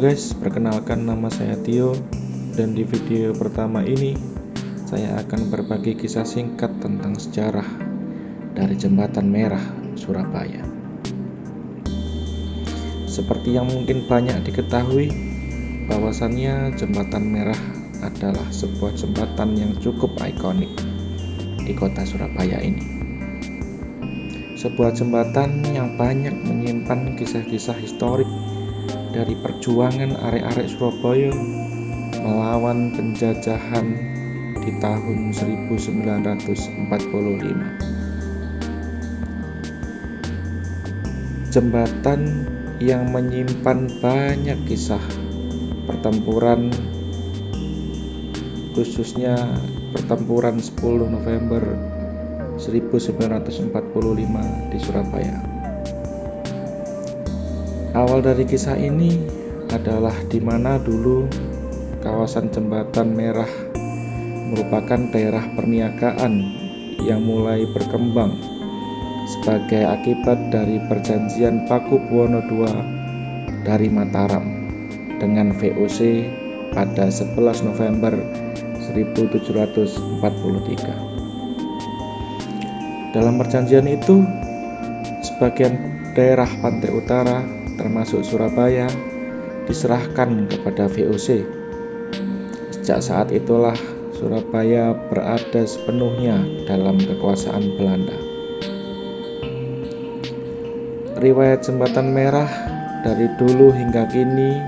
guys, perkenalkan nama saya Tio, dan di video pertama ini saya akan berbagi kisah singkat tentang sejarah dari Jembatan Merah Surabaya. Seperti yang mungkin banyak diketahui, bahwasannya Jembatan Merah adalah sebuah jembatan yang cukup ikonik di kota Surabaya ini. Sebuah jembatan yang banyak menyimpan kisah-kisah historik dari perjuangan arek-arek Surabaya melawan penjajahan di tahun 1945. Jembatan yang menyimpan banyak kisah pertempuran, khususnya pertempuran 10 November 1945 di Surabaya. Awal dari kisah ini adalah di mana dulu kawasan Jembatan Merah merupakan daerah perniagaan yang mulai berkembang sebagai akibat dari perjanjian Pakubuwono II dari Mataram dengan VOC pada 11 November 1743. Dalam perjanjian itu, sebagian daerah pantai utara termasuk Surabaya diserahkan kepada VOC. Sejak saat itulah Surabaya berada sepenuhnya dalam kekuasaan Belanda. Riwayat Jembatan Merah dari dulu hingga kini,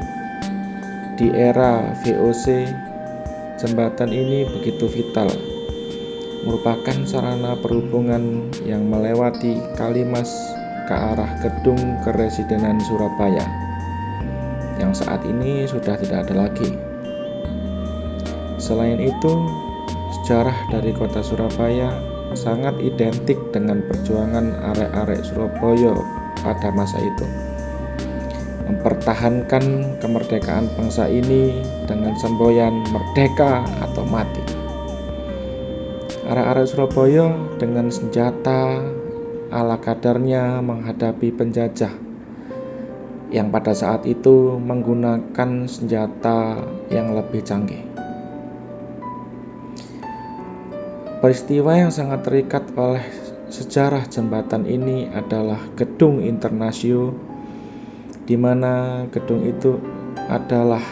di era VOC, jembatan ini begitu vital, merupakan sarana perhubungan yang melewati Kalimas ke arah gedung Keresidenan Surabaya yang saat ini sudah tidak ada lagi. Selain itu, sejarah dari kota Surabaya sangat identik dengan perjuangan arek-arek Surabaya pada masa itu, mempertahankan kemerdekaan bangsa ini dengan semboyan merdeka atau mati. Arek-arek Surabaya dengan senjata ala kadarnya menghadapi penjajah yang pada saat itu menggunakan senjata yang lebih canggih. Peristiwa yang sangat terikat oleh sejarah jembatan ini adalah Gedung Internasio, di mana gedung itu adalah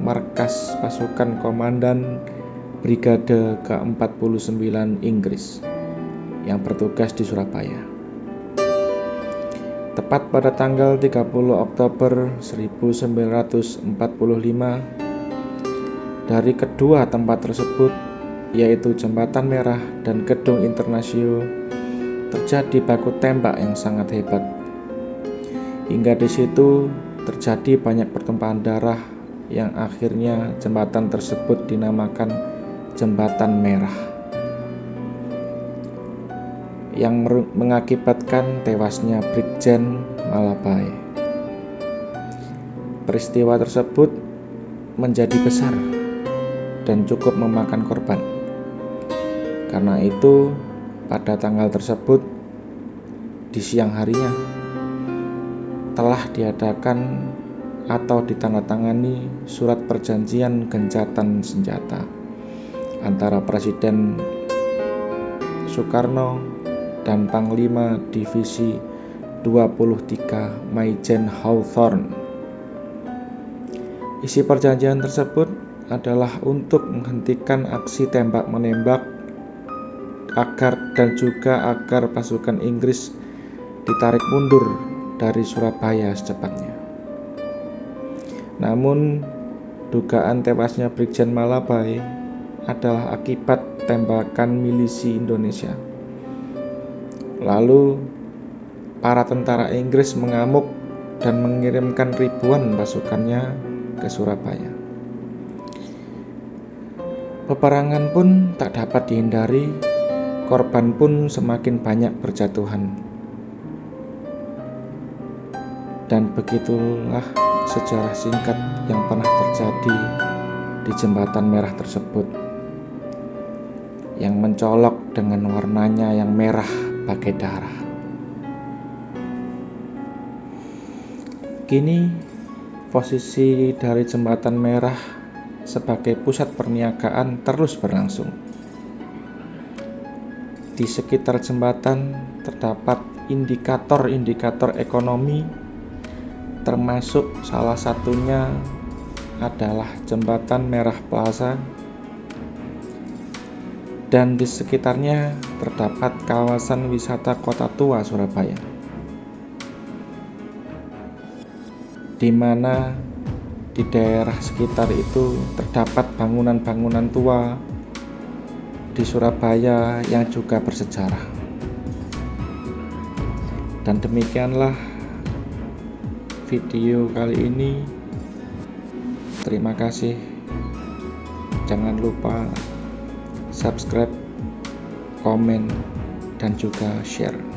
markas pasukan komandan Brigade ke-49 Inggris yang bertugas di Surabaya. Tepat pada tanggal 30 Oktober 1945, dari kedua tempat tersebut, yaitu Jembatan Merah dan Gedung Internasio, terjadi baku tembak yang sangat hebat. Hingga di situ terjadi banyak pertumpahan darah yang akhirnya jembatan tersebut dinamakan Jembatan Merah, yang mengakibatkan tewasnya Brigjen Malapai. Peristiwa tersebut menjadi besar dan cukup memakan korban. Karena itu, pada tanggal tersebut, di siang harinya, telah diadakan atau ditandatangani surat perjanjian gencatan senjata antara Presiden Soekarno dan Panglima Divisi 23 Maijen Hawthorne. Isi perjanjian tersebut adalah untuk menghentikan aksi tembak-menembak dan juga agar pasukan Inggris ditarik mundur dari Surabaya secepatnya. Namun, dugaan tewasnya Brigjen Malapai adalah akibat tembakan milisi Indonesia. Lalu, para tentara Inggris mengamuk dan mengirimkan ribuan pasukannya ke Surabaya. Peperangan pun tak dapat dihindari, korban pun semakin banyak berjatuhan. Dan begitulah sejarah singkat yang pernah terjadi di Jembatan Merah tersebut, yang mencolok dengan warnanya yang merah bagai darah. Kini Posisi dari Jembatan Merah sebagai pusat perniagaan terus berlangsung. Di sekitar jembatan terdapat indikator-indikator ekonomi, termasuk salah satunya adalah Jembatan Merah Plaza, dan di sekitarnya terdapat kawasan wisata Kota Tua Surabaya, di mana di daerah sekitar itu terdapat bangunan-bangunan tua di Surabaya yang juga bersejarah. Dan demikianlah video kali ini. Terima kasih. Jangan lupa subscribe, komen, dan juga share.